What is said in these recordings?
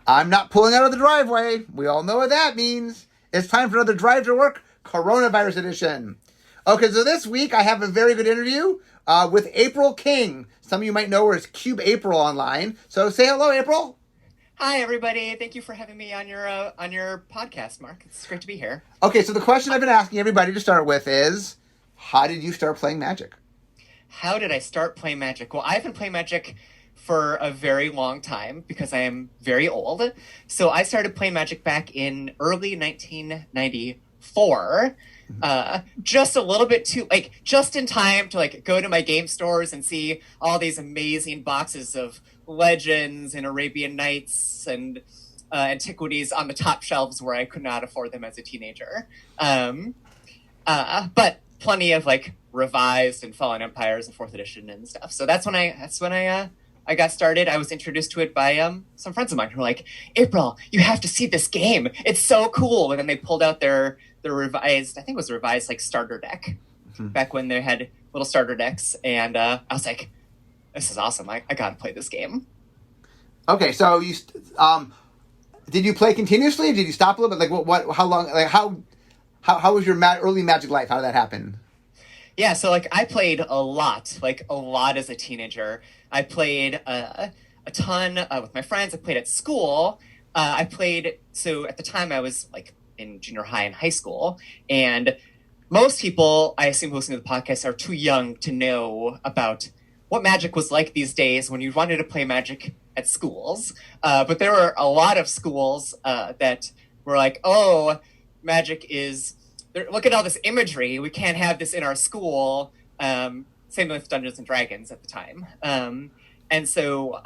I'm not pulling out of the driveway. We all know what that means. It's time for another Drive to Work Coronavirus Edition. Okay, so this week I have a very good interview with April King. Some of you might know her as Cube April online. So say hello, April. Hi, everybody. Thank you for having me on your podcast, Mark. It's great to be here. Okay, so the question I've been asking everybody to start with is, how did you start playing Magic? How did I start playing Magic? Well, I've been playing Magic for a very long time because I am very old. So I started playing Magic back in early 1994. Just a little bit too, just in time to go to my game stores and see all these amazing boxes of Legends and Arabian Nights and antiquities on the top shelves where I could not afford them as a teenager. But plenty of Revised and Fallen Empires and 4th edition and stuff. So that's when I got started. I was introduced to it by some friends of mine who were like, April, you have to see this game. It's so cool. And then they pulled out their revised, I think it was a revised starter deck back when they had little starter decks. And I was like, this is awesome. I got to play this game. Okay, so you did you play continuously? Or did you stop a little bit? How long? How was your early Magic life? How did that happen? Yeah, so I played a lot as a teenager. I played a ton with my friends. I played at school. So at the time I was in junior high and high school, and most people, I assume, who listen to the podcast are too young to know about what Magic was like these days when you wanted to play Magic at schools. But there were a lot of schools that were like, oh, Magic is... Look at all this imagery. We can't have this in our school. Same with Dungeons and Dragons at the time. And so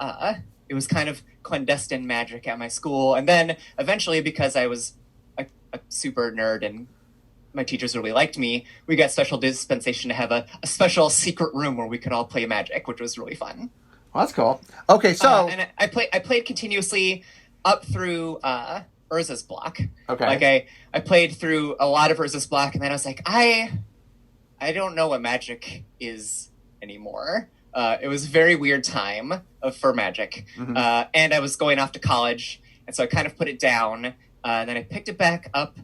it was kind of clandestine Magic at my school. And then eventually, because I was a super nerd and my teachers really liked me, we got special dispensation to have a special secret room where we could all play Magic, which was really fun. Well, that's cool. Okay, so... and I played continuously up through... Urza's Block. Okay. I played through a lot of Urza's Block, and then I was like, I don't know what Magic is anymore. It was a very weird time for Magic. Mm-hmm. And I was going off to college, and so I kind of put it down. And then I picked it back up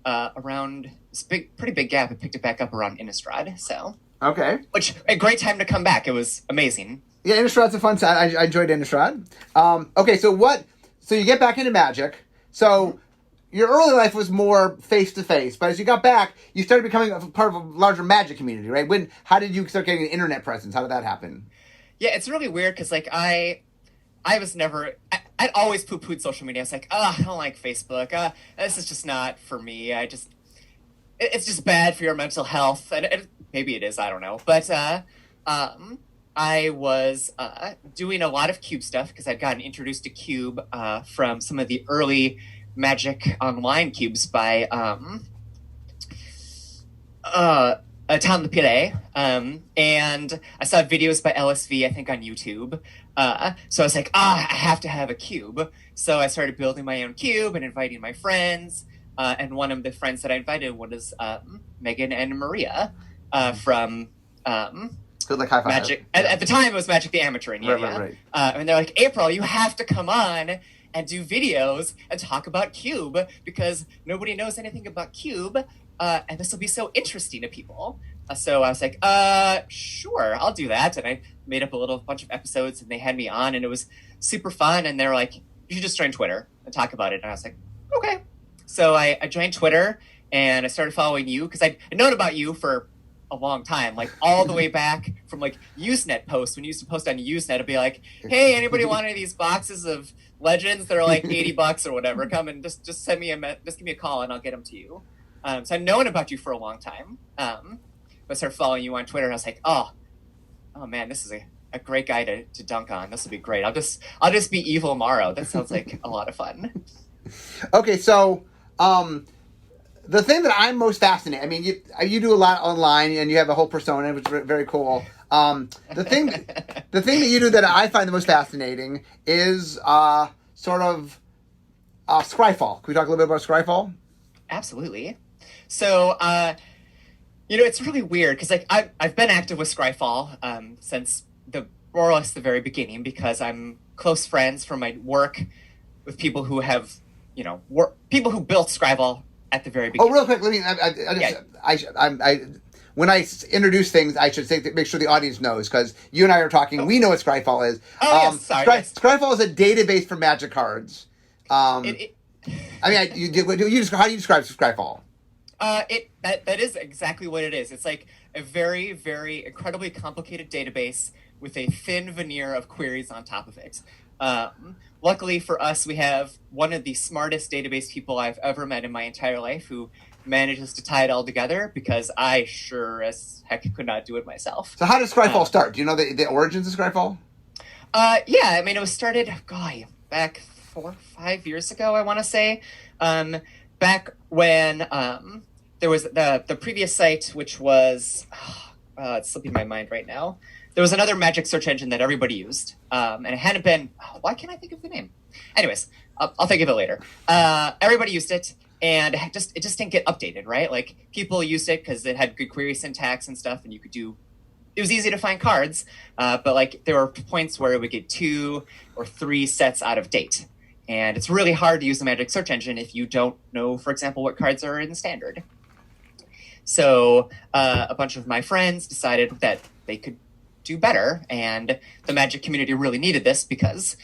around this pretty big gap. I picked it back up around Innistrad. So okay, which a great time to come back. It was amazing. Yeah, Innistrad's a fun time. I enjoyed Innistrad. Okay, so you get back into Magic. So your early life was more face-to-face, but as you got back, you started becoming a part of a larger Magic community, right? How did you start getting an internet presence? How did that happen? Yeah, it's really weird because I was never... I'd always poo-pooed social media. I was like, I don't like Facebook. This is just not for me. It's just bad for your mental health. And maybe it is, I don't know. But I was doing a lot of Cube stuff because I'd gotten introduced to Cube from some of the early Magic Online cubes by Tom the Pire. And I saw videos by LSV, I think, on YouTube. So I was like, I have to have a cube. So I started building my own cube and inviting my friends. And one of the friends that I invited was Megan and Maria from... Good, high five. Magic. Yeah. At the time, it was Magic the Amateur. Right. And they're like, April, you have to come on and do videos and talk about Cube because nobody knows anything about Cube, and this will be so interesting to people. So I was like, sure, I'll do that. And I made up a bunch of episodes, and they had me on, and it was super fun. And they were like, you should just join Twitter and talk about it. And I was like, okay. So I joined Twitter, and I started following you because I'd known about you for a long time, all the way back from Usenet posts. When you used to post on Usenet, it'd be like, hey, anybody want any of these boxes of Legends that are $80 or whatever, come and just send me just give me a call and I'll get them to you. So I've known about you for a long time. But I started following you on Twitter, and I was like, oh man, this is a great guy to dunk on. This will be great. I'll just be Evil Morrow. That sounds like a lot of fun. Okay, so the thing that I'm most fascinated, I mean, you do a lot online, and you have a whole persona, which is very cool. The thing that you do that I find the most fascinating is sort of Scryfall. Can we talk a little bit about Scryfall? Absolutely. So, it's really weird because I've been active with Scryfall since more or less the very beginning because I'm close friends from my work with people who have, people who built Scribble at the very Oh, beginning. real quick, let me. When I introduce things, I should make sure the audience knows, because you and I are talking. We know what Scryfall is. Oh, yes, sorry. Yes. Scryfall is a database for Magic cards. How do you describe Scryfall? That is exactly what it is. It's like a very, very incredibly complicated database with a thin veneer of queries on top of it. Luckily for us, we have one of the smartest database people I've ever met in my entire life who manages to tie it all together, because I sure as heck could not do it myself. So how did Scryfall start? Do you know the origins of Scryfall? Yeah, I mean, it was started, back 4 or 5 years ago, I want to say. Back when there was the previous site, which was, it's slipping my mind right now. There was another Magic search engine that everybody used, and it hadn't been. Why can't I think of the name? Anyways, I'll think of it later. Everybody used it, and it just didn't get updated, right? Like, people used it because it had good query syntax and stuff, and you could do. It was easy to find cards, but like there were points where it would get 2 or 3 sets out of date, and it's really hard to use the Magic search engine if you don't know, for example, what cards are in Standard. So a bunch of my friends decided that they could do better, and the Magic community really needed this because,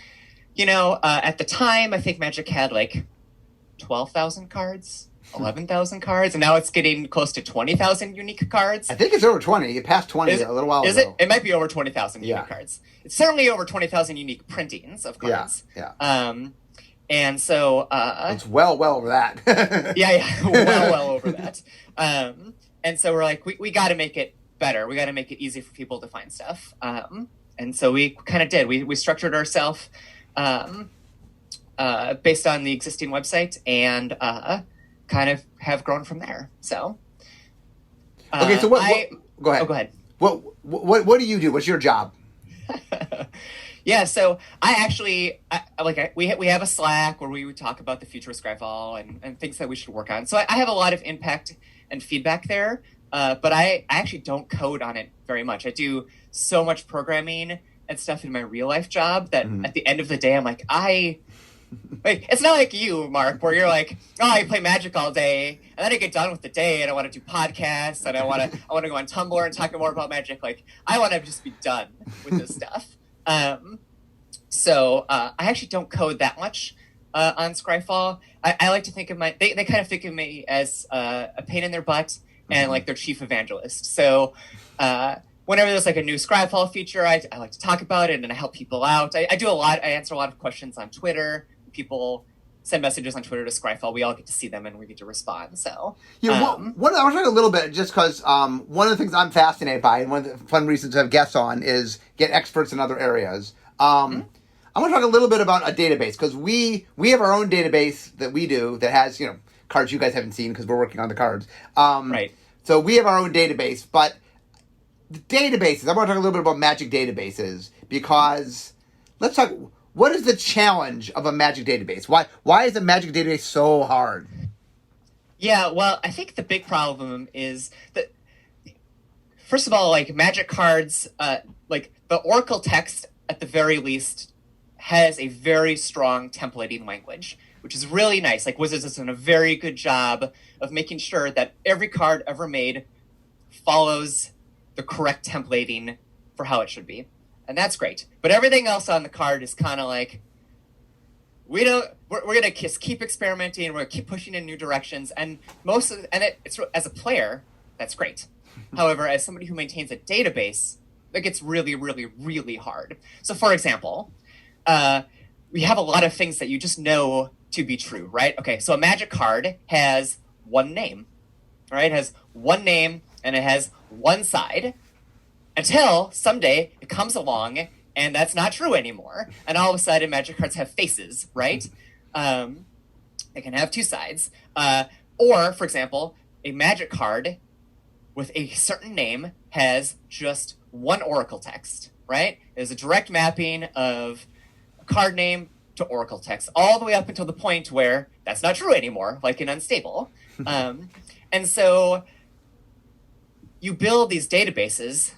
at the time, I think Magic had like 12,000 cards, 11,000 cards, and now it's getting close to 20,000 unique cards. I think it's over 20. It passed 20 a little while ago. Is it? It might be over 20,000 unique cards. It's certainly over 20,000 unique printings of cards. Yeah. And so it's well over that. yeah, well over that. And so we're like, we got to make it better. We got to make it easy for people to find stuff. And so we kind of did. We structured ourselves based on the existing website, and kind of have grown from there. So okay, so what go ahead. Oh, go ahead. What do you do? What's your job? Yeah, so I actually we have a Slack where we would talk about the future of Scryfall and things that we should work on. So I have a lot of impact and feedback there, but I actually don't code on it very much. I do so much programming and stuff in my real life job that at the end of the day, I'm like, it's not like you, Mark, where you're like, I play Magic all day, and then I get done with the day, and I want to do podcasts, and I want to go on Tumblr and talk more about Magic. Like, I want to just be done with this stuff. So I actually don't code that much on Scryfall. I like to think of they kind of think of me as a pain in their butt and like their chief evangelist. So whenever there's like a new Scryfall feature, I like to talk about it and I help people out. I do a lot. I answer a lot of questions on Twitter. People send messages on Twitter to Scryfall. We all get to see them and we get to respond. So I was talking a little bit just because one of the things I'm fascinated by and one of the fun reasons to have guests on is get experts in other areas. I want to talk a little bit about a database, because we have our own database that we do that has cards you guys haven't seen because we're working on the cards. Right. So we have our own database, but the databases. I want to talk a little bit about Magic databases, because let's talk. What is the challenge of a Magic database? Why is a Magic database so hard? Yeah, well, I think the big problem is that, first of all, like Magic cards, like the Oracle text at the very least has a very strong templating language, which is really nice. Like Wizards has done a very good job of making sure that every card ever made follows the correct templating for how it should be. And that's great. But everything else on the card is kind of like, we're going to just keep experimenting, we're going to keep pushing in new directions, and it's as a player, that's great. However, as somebody who maintains a database, that gets really, really, really hard. So for example, we have a lot of things that you just know to be true, right? Okay, so a Magic card has one name, right? It has one name and it has one side, until someday it comes along and that's not true anymore. And all of a sudden Magic cards have faces, right? They can have 2 sides. Or, for example, a Magic card with a certain name has just one Oracle text, right? There's a direct mapping of a card name to Oracle text, all the way up until the point where that's not true anymore, like in Unstable. And so you build these databases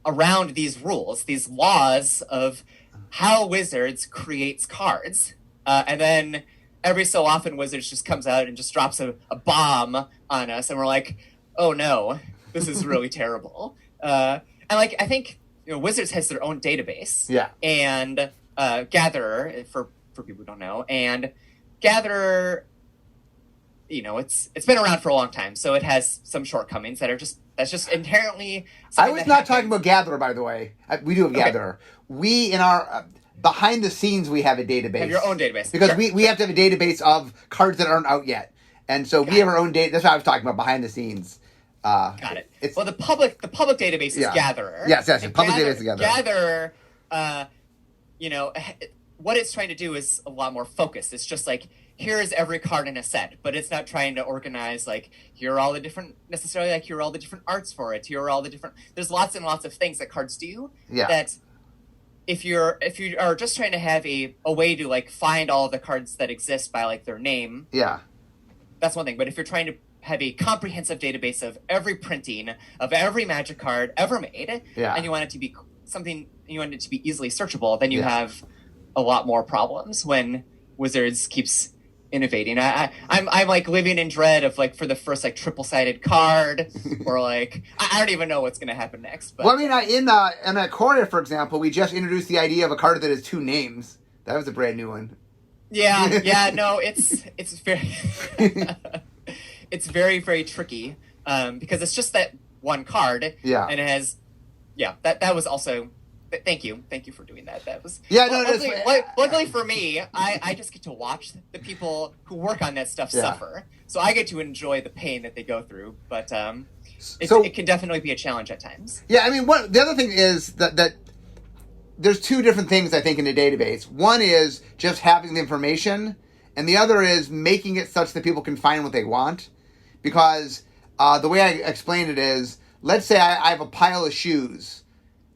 around these rules, these laws of how Wizards creates cards. and then every so often Wizards just comes out and just drops a bomb on us, and we're like, oh no, this is really terrible. And like I think Wizards has their own database, Yeah. and Gatherer for people who don't know, and Gatherer, it's been around for a long time, so it has some shortcomings that's just inherently. I was not talking about Gatherer, by the way. We do have Gatherer. We in our behind the scenes we have a database. Have your own database because sure. we have to have a database of cards that aren't out yet, and so we have our own data. That's what I was talking about behind the scenes. Got it. Well, the public database is Gatherer. Yes. Public database is Gatherer. What it's trying to do is a lot more focused. It's just like, here's every card in a set, but it's not trying to organize like, here are all the different arts for it. Here are all the different. There's lots and lots of things that cards do. Yeah. That if you are just trying to have a way to like find all the cards that exist by like their name. Yeah. That's one thing. But if you're trying to have a comprehensive database of every printing of every Magic card ever made, and you want it to be easily searchable, then you have a lot more problems when Wizards keeps innovating. I'm like living in dread of like for the first like triple-sided card, or like I don't even know what's going to happen next. But well, I mean, in Ikoria, for example, we just introduced the idea of a card that has two names. That was a brand new one. Yeah, no, it's very it's very, very tricky because it's just that one card. Yeah, and it has that was also. Thank you for doing that. That was luckily for me. I just get to watch the people who work on that stuff suffer, so I get to enjoy the pain that they go through. But it can definitely be a challenge at times. Yeah, I mean, the other thing is that there's two different things I think in a database. One is just having the information, and the other is making it such that people can find what they want. Because the way I explain it is, let's say I have a pile of shoes.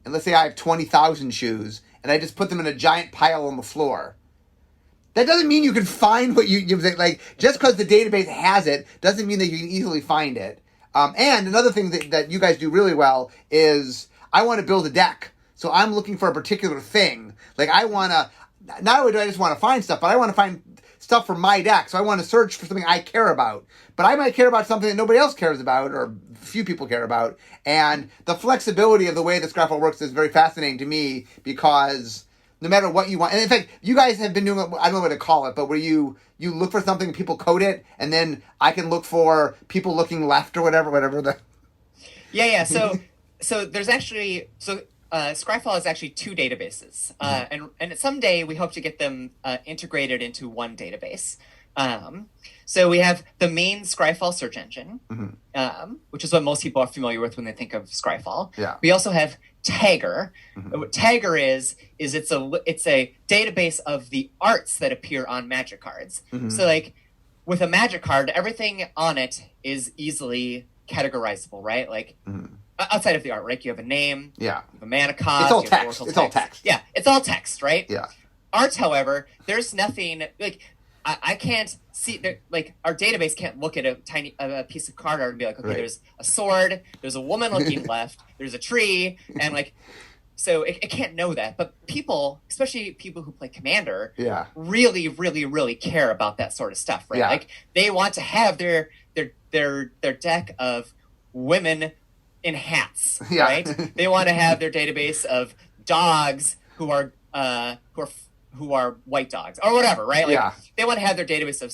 And let's say I have 20,000 shoes, and I just put them in a giant pile on the floor. That doesn't mean you can find what you like. Just because the database has it doesn't mean that you can easily find it. And another thing that you guys do really well is I want to build a deck, so I'm looking for a particular thing. Like I want to, not only do I just want to find stuff, but I want to find stuff for my deck. So I want to search for something I care about. But I might care about something that nobody else cares about, or few people care about. And the flexibility of the way that Scryfall works is very fascinating to me, because no matter what you want, and in fact, you guys have been doing, I don't know what to call it, but where you look for something and people code it, and then I can look for people looking left or whatever the... Yeah. So there's actually... Scryfall is actually two databases, and someday we hope to get them integrated into one database. So we have the main Scryfall search engine, which is what most people are familiar with when they think of Scryfall. Yeah. We also have Tagger. What Tagger is it's a database of the arts that appear on Magic cards. So like with a Magic card, everything on it is easily categorizable, right? Like. Outside of the art, right? You have a name. Yeah. You have a mana cost. It's all text. It's all text. Yeah, it's all text, right? Yeah. Arts, however, there's nothing like I can't see. Like our database can't look at a piece of card art and be like, okay, there's a sword, there's a woman looking left, there's a tree, and like, so it can't know that. But people, especially people who play Commander, really, really, really care about that sort of stuff, right? Yeah. Like they want to have their deck of women in hats, right? They want to have their database of dogs who are white dogs or whatever, right? Like they want to have their database of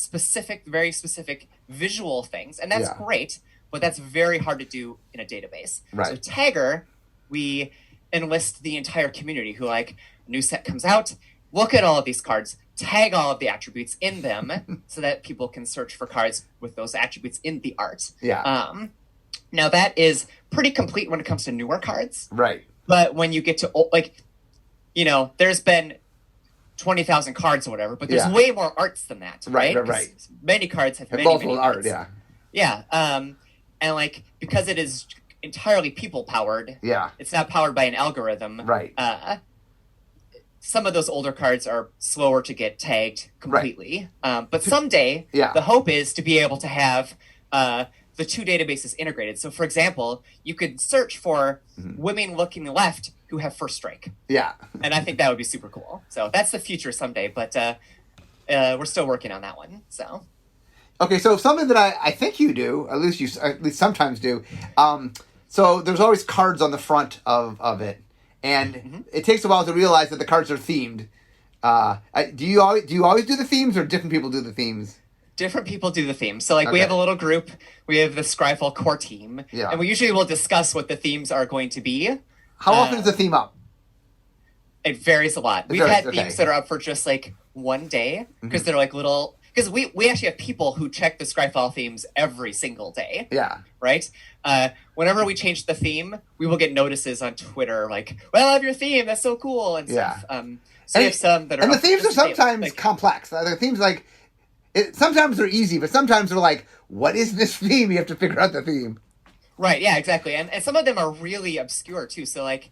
very specific visual things, and that's great, but that's very hard to do in a database. Right. So Tagger, we enlist the entire community who like a new set comes out, look at all of these cards, tag all of the attributes in them so that people can search for cards with those attributes in the art. Yeah. Now that is pretty complete when it comes to newer cards. Right. But when you get to, like, there's been 20,000 cards or whatever, but there's way more arts than that, right? Right. Many cards have many art, arts. yeah. Yeah. And, like, because it is entirely people-powered, it's not powered by an algorithm. Right. Some of those older cards are slower to get tagged completely. Right. But someday, the hope is to be able to have... the two databases integrated. So, for example, you could search for women looking left who have first strike. Yeah. And I think that would be super cool. So that's the future someday. But we're still working on that one. So Okay, so something that I think you do, at least sometimes do. So there's always cards on the front of it, and it takes a while to realize that the cards are themed. Do you always do the themes, or different people do the themes? different people do the themes. So like we Okay. have a little group. We have the Scryfall core team, Yeah. and we usually will discuss what the themes are going to be. How often is the theme up? It varies a lot. We've varies, had okay. themes that are up for just like one day because they're like little. Because we actually have people who check the Scryfall themes every single day, Yeah. right? Whenever we change the theme, we will get notices on Twitter like, "Well, I have your theme. That's so cool," and stuff. So we have some that are. And the up themes are just a day, sometimes like, complex. The themes sometimes they're easy, but sometimes they're like, what is this theme? You have to figure out the theme. right. Yeah, exactly. And some of them are really obscure too. So like.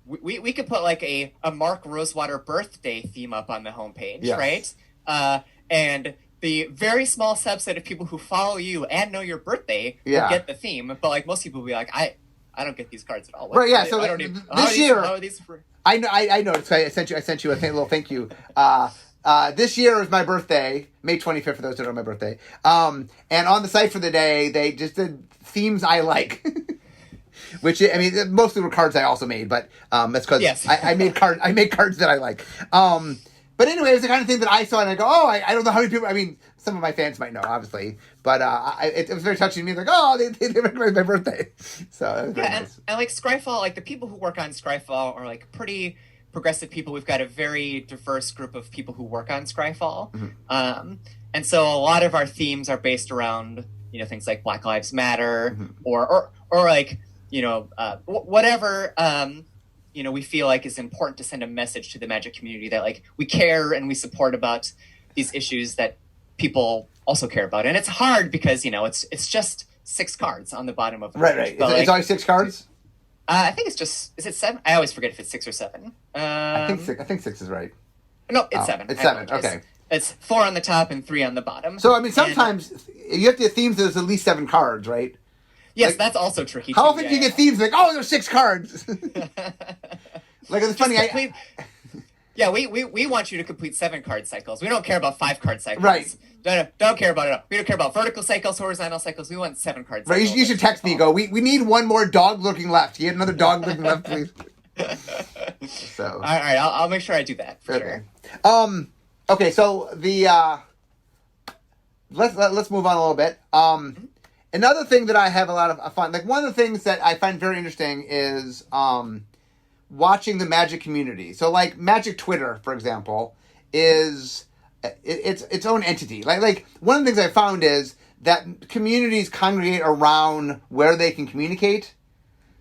We could put like a Mark Rosewater birthday theme up on the homepage, Yes. right? And the very small subset of people who follow you and know your birthday Yeah. will get the theme, but like most people will be like, I don't get these cards at all. Right, yeah, I so don't this year- how are these for? I know. I noticed. I sent you a little thank you. This year is my birthday, May 25th. For those who don't know my birthday. And on the site for the day, they just did themes I like. Which, I mean, mostly were cards I also made, but that's because Yes. I made cards that I like. But anyway, it's the kind of thing that I saw and I go, oh, I don't know how many people. I mean, some of my fans might know, obviously, but it was very touching to me. Like, oh, they recognized my birthday, so that was very Yeah, nice. and like Scryfall, like the people who work on Scryfall are like pretty progressive people. We've got a very diverse group of people who work on Scryfall, and so a lot of our themes are based around things like Black Lives Matter or like whatever we feel like is important to send a message to the Magic community that like we care and we support about these issues that people also care about. And it's hard because it's just 6 cards on the bottom of the Right. page. It's But, always 6 cards. I think it's just, is it 7? I always forget if it's 6 or 7. I think 6 is right. No, it's 7. It's I 7. apologize. Okay. It's 4 on the top and 3 on the bottom. So I mean, And- sometimes you have to get themes. There's at least 7 cards, right? yes, like- that's also tricky. How too. often do you get themes like, oh, there's 6 cards? Like it's funny. Yeah, we want you to complete 7 card cycles. We don't care about 5 card cycles. Right. Don't care about it. We don't care about vertical cycles, horizontal cycles. We want 7 card Right, cycles. you should text me. Go. We need one more dog looking left. Can you get another dog looking left, please? So All right, I'll make sure I do that for okay. sure. Okay. So the let's move on a little bit. Another thing that I have a lot of fun. Like one of the things that I find very interesting is watching the Magic community. So like Magic Twitter, for example, is it's its own entity. Like one of the things I found is that communities congregate around where they can communicate.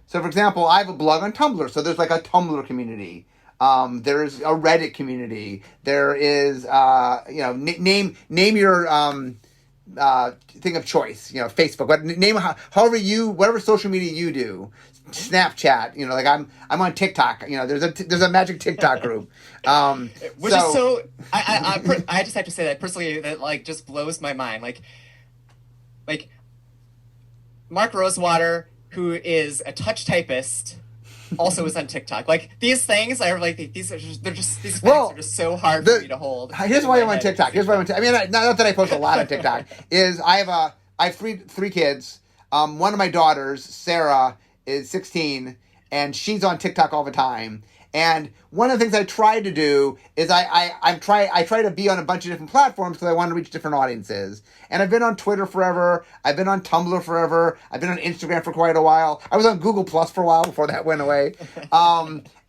So for example, I have a blog on Tumblr, so there's like a Tumblr community. There's a Reddit community. There is name your thing of choice. Facebook. Whatever social media you do. Snapchat. Like I'm on TikTok. There's a Magic TikTok group. Which is so. I just have to say that personally, that like just blows my mind. Like Mark Rosewater, who is a touch typist, also is on TikTok. Like these things are like these are just these facts are just so hard for me to hold. Here's why I'm on TikTok. I mean, not that I post a lot on TikTok. Is I have three kids. One of my daughters, Sarah, is 16, and she's on TikTok all the time. And one of the things I try to do is I try to be on a bunch of different platforms because I want to reach different audiences. And I've been on Twitter forever. I've been on Tumblr forever. I've been on Instagram for quite a while. I was on Google Plus for a while before that went away.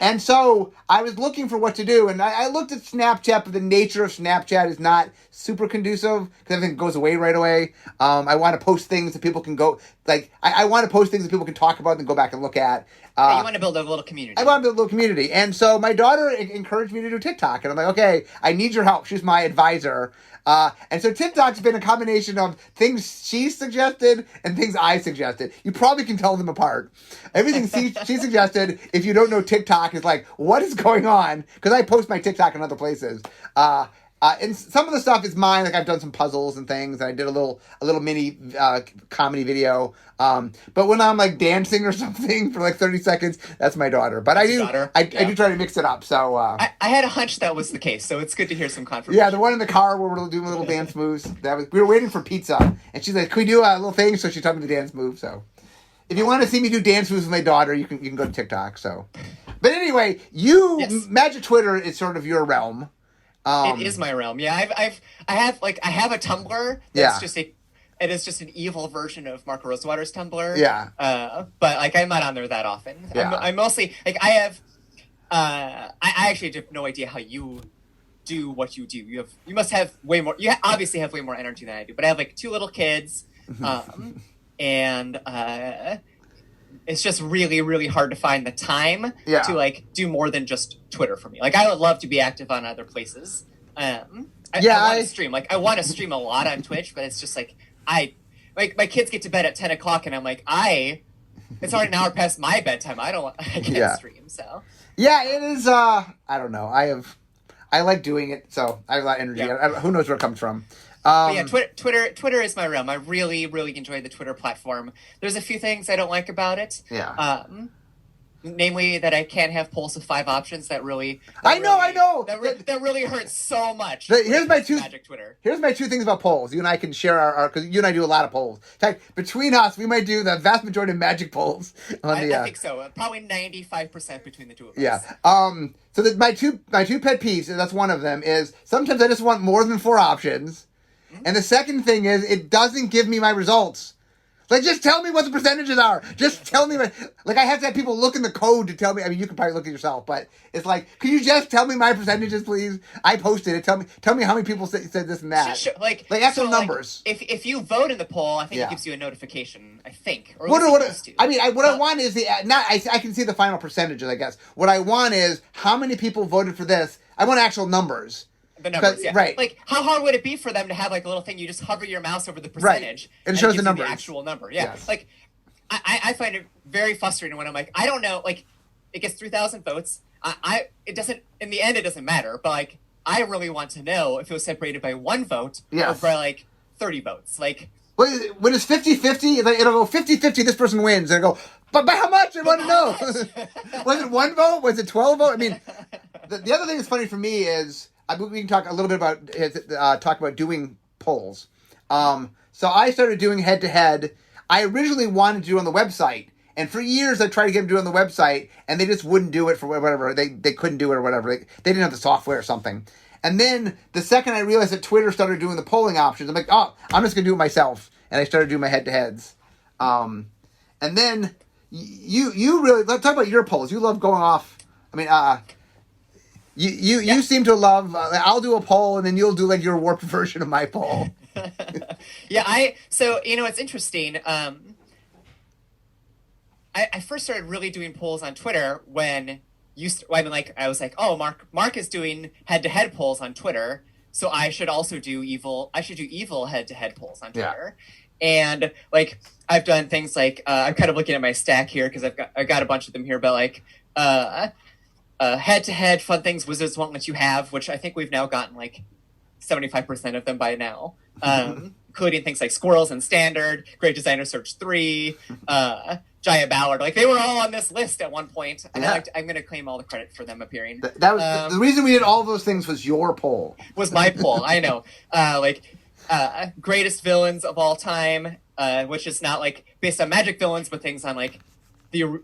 And so I was looking for what to do. And I looked at Snapchat, but the nature of Snapchat is not super conducive because everything goes away right away. I want to post things that people can go, like, I want to post things that people can talk about and go back and look at. You want to build a little community. I want to build a little community. And so my daughter encouraged me to do TikTok. And I'm like, okay, I need your help. She's my advisor. And so TikTok's been a combination of things she suggested and things I suggested. You probably can tell them apart. Everything she suggested, if you don't know TikTok, is like, what is going on? Because I post my TikTok in other places. And some of the stuff is mine. Like I've done some puzzles and things. And I did a little mini comedy video. But when I'm like dancing or something for like 30 seconds, that's my daughter. But I do try to mix it up. So I had a hunch that was the case. So it's good to hear some confirmation. Yeah, the one in the car where we're doing little dance moves. We were waiting for pizza, and she's like, "Can we do a little thing?" So she taught me the dance move. So if you want to see me do dance moves with my daughter, you can go to TikTok. So, but anyway, Magic Twitter is sort of your realm. It is my realm. Yeah, I have a Tumblr. That's it is just an evil version of Mark Rosewater's Tumblr. Yeah. But like I'm not on there that often. Yeah. I'm mostly like I have. I actually have no idea how you do what you do. You must have way more. You obviously have way more energy than I do. But I have like 2 little kids, and it's just really, really hard to find the time to like do more than just Twitter for me. Like I would love to be active on other places. I want to stream. Like I want to stream a lot on Twitch, but it's just like my kids get to bed at 10 o'clock, and I'm like it's already an hour past my bedtime. I can't stream. So yeah, it is. I don't know. I like doing it, so I have a lot of energy. Yeah. Who knows where it comes from? Twitter is my realm. I really, really enjoy the Twitter platform. There's a few things I don't like about it. Yeah. Namely, that I can't have polls of 5 options. That really. I know. That really hurts so much. Here's my 2 Magic Twitter. Here's my 2 things about polls. You and I can share our because you and I do a lot of polls. In fact, between us, we might do the vast majority of Magic polls. I think so. Probably 95% between the 2 of us. Yeah. So my two pet peeves. That's one of them. Is sometimes I just want more than 4 options, and the second thing is it doesn't give me my results. Like, just tell me what the percentages are. Just tell me like, I have to have people look in the code to tell me. I mean, you can probably look at yourself, but it's like, can you just tell me my percentages, please? I posted it. Tell me how many people said this and that. Sure. Like actual numbers. If you vote in the poll, I think it gives you a notification, I think. Or what I want is I can see the final percentages, I guess. What I want is how many people voted for this. I want actual numbers. The numbers, yeah. Right. Like, how hard would it be for them to have like a little thing? You just hover your mouse over the percentage, right. And it shows the numbers. The actual number. Yeah. Yes. Like, I find it very frustrating when I'm like, I don't know. Like, it gets 3,000 votes. It doesn't. In the end, it doesn't matter. But like, I really want to know if it was separated by 1 vote or by like 30 votes. Like, when it's 50-50, it'll go 50-50. This person wins, and it'll go. But by how much? I want to know. Was it 1 vote? Was it 12 votes? I mean, the other thing that's funny for me is. We can talk a little bit about doing polls. So I started doing head-to-head. I originally wanted to do it on the website, and for years I tried to get them to do it on the website, and they just wouldn't do it for whatever. They couldn't do it or whatever. They didn't have the software or something. And then the second I realized that Twitter started doing the polling options, I'm like, oh, I'm just going to do it myself. And I started doing my head-to-heads. And then you really, let's talk about your polls. You love going off. I mean, You seem to love. I'll do a poll, and then you'll do like your warped version of my poll. So it's interesting. I first started really doing polls on Twitter when I was like, oh, Mark is doing head-to-head polls on Twitter, so I should also do evil. I should do evil head-to-head polls on Twitter. Yeah. And like I've done things like I'm kind of looking at my stack here because I got a bunch of them here, but like. Head-to-head fun things Wizards won't let you have, which I think we've now gotten like 75% of them by now, including things like Squirrels and Standard, Great Designer Search 3, Giant Ballard. Like, they were all on this list at one point, and I'm going to claim all the credit for them appearing. That was the reason we did all those things was your poll. Was my poll, I know. Greatest villains of all time, which is not like based on Magic villains, but things on like the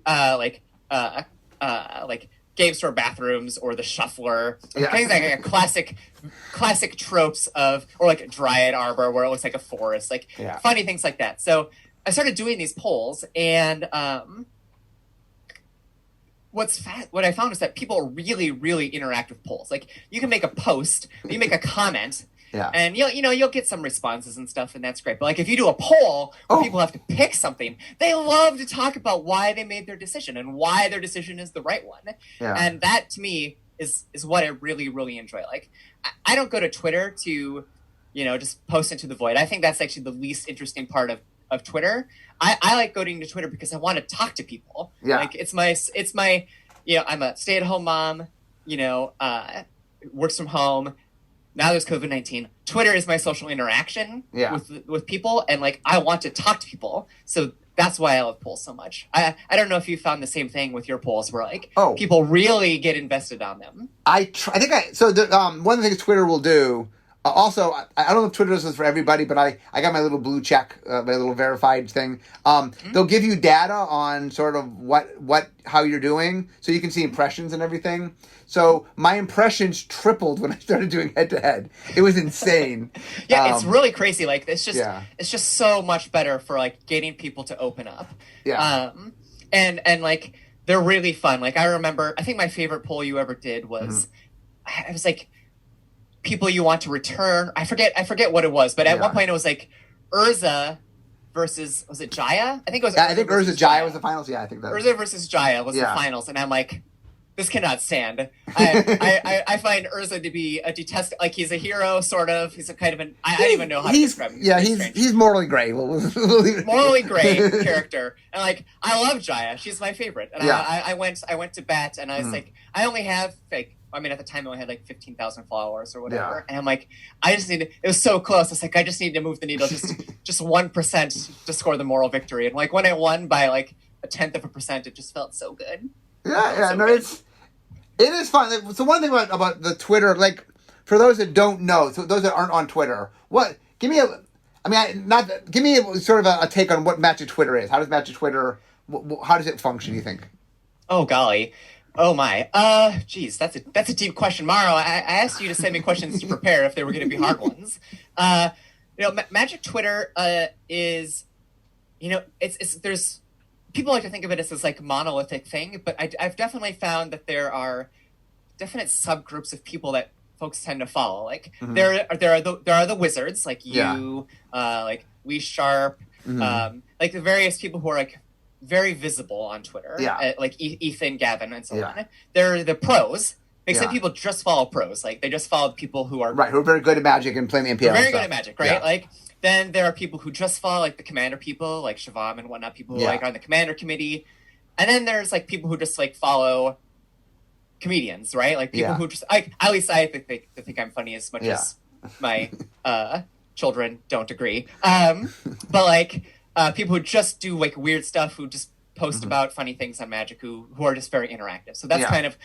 game store bathrooms or the shuffler, things like classic tropes of, or like Dryad Arbor where it looks like a forest, funny things like that. So I started doing these polls, and what I found is that people really, really interact with polls. Like, you can make a post, you make a comment, and you'll get some responses and stuff, and that's great. But like, if you do a poll where people have to pick something, they love to talk about why they made their decision and why their decision is the right one. Yeah. And that to me is what I really, really enjoy. Like, I don't go to Twitter to, just post into the void. I think that's actually the least interesting part of Twitter. I like going to Twitter because I want to talk to people. Yeah. Like, it's my I'm a stay-at-home mom, works from home. now there's COVID-19. Twitter is my social interaction Yeah. with people, and like I want to talk to people. So that's why I love polls so much. I don't know if you found the same thing with your polls, where like people really get invested on them. One of the things Twitter will do. Also, I don't know if Twitter does this for everybody, but I got my little blue check, my little verified thing. They'll give you data on sort of how you're doing, so you can see impressions and everything. So my impressions tripled when I started doing head to head. It was insane. Yeah, it's really crazy. Like it's just so much better for like getting people to open up. Yeah. And like they're really fun. Like I remember, I think my favorite poll you ever did was, I was like, people you want to return. I forget what it was, but at one point it was like Urza versus, was it Jaya? I think it was. I think Urza Jaya was the finals. Yeah, I think that. Urza versus Jaya was the finals, and I'm like, this cannot stand. I find Urza to be a like he's a hero, sort of. He's a kind of an. I don't even know how to describe him. Yeah, he's morally gray. Morally gray character, and like I love Jaya. She's my favorite, and I went to bat, and I was like, I only have like. I mean, at the time, I only had like 15,000 followers or whatever. Yeah. And I'm like, it was so close. I was like, I just need to move the needle just 1% to score the moral victory. And like when I won by like 1/10%, it just felt so good. It is fun. So one thing about the Twitter, like for those that don't know, so those that aren't on Twitter, give me sort of a take on what Magic Twitter is. How does Magic Twitter, how does it function, you think? Oh, golly. Oh my, geez, that's a deep question, Mauro. I asked you to send me questions to prepare if they were going to be hard ones. Magic Twitter is, it's there's people like to think of it as this like monolithic thing, but I've definitely found that there are definite subgroups of people that folks tend to follow. Like there are the wizards like you, like We Sharp, like the various people who are like very visible on Twitter, like Ethan, Gavin, and so on. They're the pros. Some people just follow pros, like they just follow people who are who are very good at Magic and playing the MPL. Very good at Magic, right? Yeah. Like then there are people who just follow like the Commander people, like Shivam and whatnot. People who like are on the Commander committee, and then there's like people who just like follow comedians, right? Like people who just like at least I think they think I'm funny as much as my children don't agree. But like. People who just do like weird stuff, who just post about funny things on Magic, who are just very interactive. So that's kind of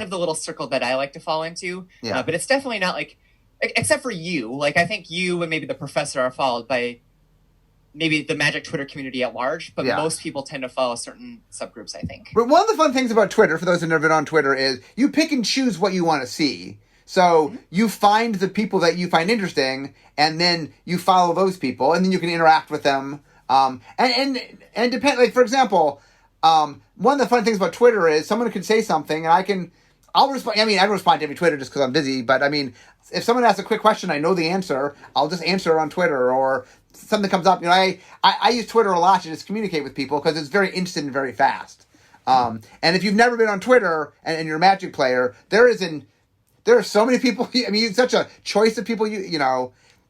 the little circle that I like to fall into. Yeah. But it's definitely not like, except for you. Like I think you and maybe the professor are followed by maybe the Magic Twitter community at large, but most people tend to follow certain subgroups, I think. But one of the fun things about Twitter, for those who've never been on Twitter, is you pick and choose what you want to see. So you find the people that you find interesting, and then you follow those people, and then you can interact with them. And depend, like, for example, one of the fun things about Twitter is someone can say something and I'll respond. I mean, I don't respond to every Twitter just because I'm busy, but I mean, if someone asks a quick question, I know the answer, I'll just answer on Twitter, or something comes up. I use Twitter a lot to just communicate with people because it's very instant and very fast. And if you've never been on Twitter and you're a Magic player, there are so many people. I mean, it's such a choice of people,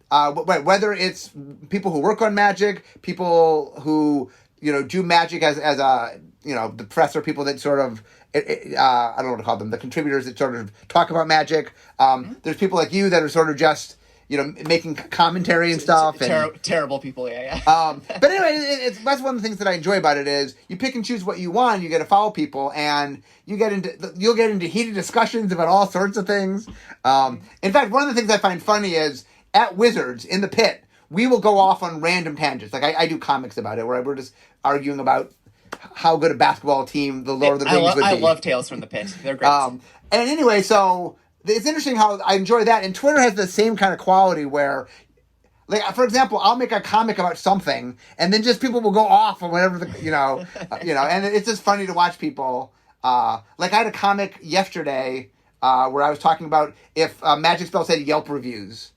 whether it's people who work on Magic, people who, do Magic as a, the press, or people that sort of, I don't know what to call them, the contributors that sort of talk about Magic. There's people like you that are sort of just, making commentary and stuff. Terrible people, yeah. But anyway, that's one of the things that I enjoy about it is you pick and choose what you want. You get to follow people, and you'll get into heated discussions about all sorts of things. In fact, one of the things I find funny is, at Wizards, in the pit, we will go off on random tangents. Like, I do comics about it, where we're just arguing about how good a basketball team the Lord of the Rings would be. I love Tales from the Pit. They're great. And anyway, so it's interesting how I enjoy that. And Twitter has the same kind of quality where, like, for example, I'll make a comic about something, and then just people will go off on whatever, and it's just funny to watch people. Like, I had a comic yesterday where I was talking about if Magic Spells had Yelp reviews.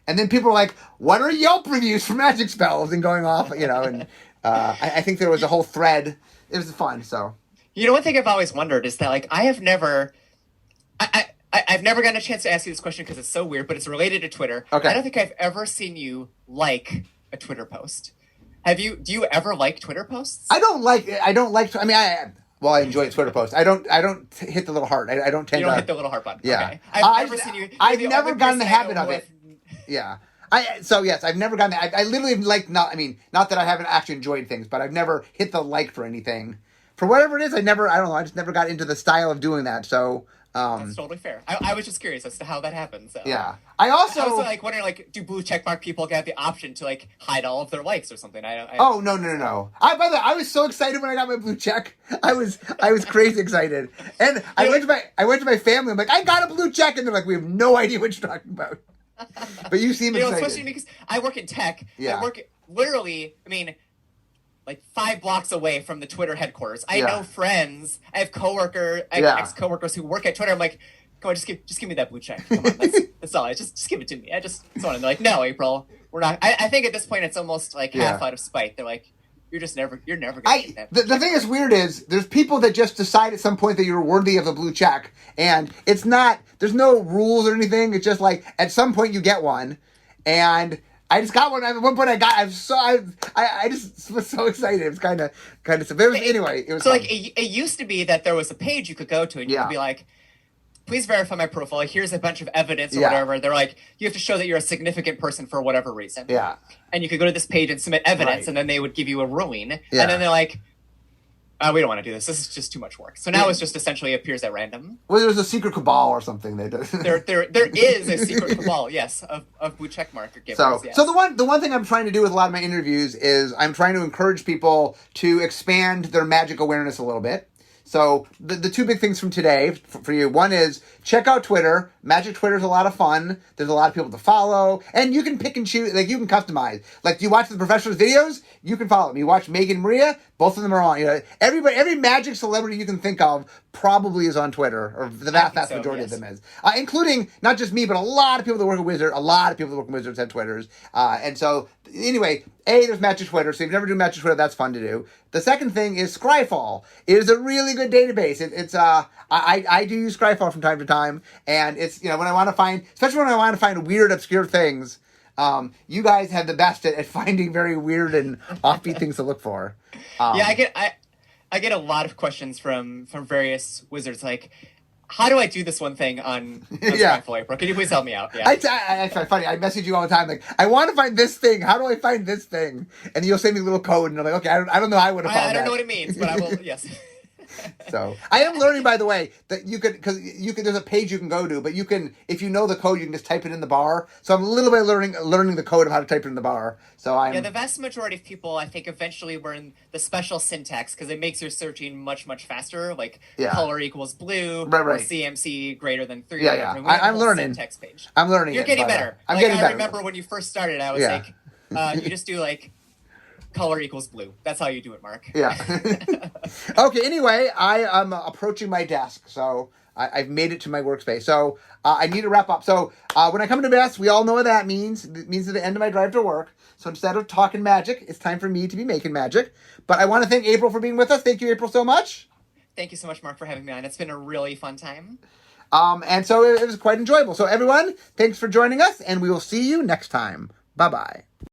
And then people were like, what are Yelp reviews for Magic Spells? And going off, and I think there was a whole thread. It was fun, so. One thing I've always wondered is that, like, I've never gotten a chance to ask you this question because it's so weird, but it's related to Twitter. Okay. I don't think I've ever seen you like a Twitter post. Do you ever like Twitter posts? I don't like, I mean, Well, I enjoy Twitter posts. I don't hit the little heart. I don't tend You don't to hit the little heart button. Yeah. Okay. I've never seen you. I've you're the never only gotten the person I habit know of who it. Yeah. Yes, I've never gotten that. I literally like not. I mean, not that I haven't actually enjoyed things, but I've never hit the like for anything. For whatever it is, I don't know. I just never got into the style of doing that. So. That's totally fair. I was just curious as to how that happens. So. Yeah. I also I was like wondering, like, do blue checkmark people get the option to like hide all of their likes or something? Oh no. By the way, I was so excited when I got my blue check. I was crazy excited, and I went to my family. I'm like, I got a blue check, and they're like, we have no idea what you're talking about. But you seem excited. Especially because I work in tech. Yeah. I work literally. I mean, like 5 blocks away from the Twitter headquarters. I know friends. I have ex-coworkers who work at Twitter. I'm like, come on, just give me that blue check. Come on, that's all. Just give it to me. I just want. And they're like, no, April, we're not. I think at this point it's almost like half out of spite. They're like, you're never gonna get that. The thing that's weird is there's people that just decide at some point that you're worthy of a blue check, and it's not. There's no rules or anything. It's just like at some point you get one, and. I just got one. At one point, I just was so excited. It was kind of. Anyway, it was. So fun. like it used to be that there was a page you could go to and you could be like, please verify my profile. Here's a bunch of evidence or whatever. They're like, you have to show that you're a significant person for whatever reason. Yeah. And you could go to this page and submit evidence, and then they would give you a ruling. Yeah. And then they're like, we don't want to do this. This is just too much work. So now it's just essentially appears at random. Well, there's a secret cabal or something. They do. There is a secret cabal, yes, of blue checkmark givers. So, yes. so the one thing I'm trying to do with a lot of my interviews is I'm trying to encourage people to expand their magic awareness a little bit. So the 2 big things from today for you, one is check out Twitter. Magic Twitter is a lot of fun. There's a lot of people to follow, and you can pick and choose. Like you can customize. Like, do you watch the professionals' videos? You can follow them. You watch Megan Maria? Both of them are on. You know, every magic celebrity you can think of probably is on Twitter, or the vast majority of them is, including not just me, but a lot of people that work at Wizard. A lot of people that work at Wizards have Twitters, and so anyway, there's Magic Twitter. So if you've never do Magic Twitter, that's fun to do. The second thing is Scryfall. It is a really good database. I do use Scryfall from time to time, and it's when I want to find, especially when I want to find weird, obscure things. You guys have the best at finding very weird and offbeat things to look for. I get a lot of questions from various wizards like, how do I do this one thing on Scryfall, April? Can you please help me out? Yeah. It's funny. I message you all the time like, I want to find this thing. How do I find this thing? And you'll send me a little code, and I'm like, okay, I don't know how I would have found that. I don't know what it means, but I will. Yes. So I am learning, by the way, that you could, there's a page you can go to, but you can, if you know the code, you can just type it in the bar. So I'm a little bit learning the code of how to type it in the bar. So the vast majority of people, I think, eventually learn the special syntax because it makes your searching much, much faster. Like color equals blue, or CMC greater than 3. Yeah. I'm learning. Syntax page. I'm learning. You're getting better. I'm getting better. I remember when you first started, I was like, you just do like color equals blue. That's how you do it, Mark. Yeah. Okay, anyway, I am approaching my desk, so I've made it to my workspace. So I need to wrap up. So when I come to desk, we all know what that means. It means at the end of my drive to work. So instead of talking magic, it's time for me to be making magic. But I want to thank April for being with us. Thank you, April, so much. Thank you so much, Mark, for having me on. It's been a really fun time. And so it was quite enjoyable. So everyone, thanks for joining us, and we will see you next time. Bye-bye.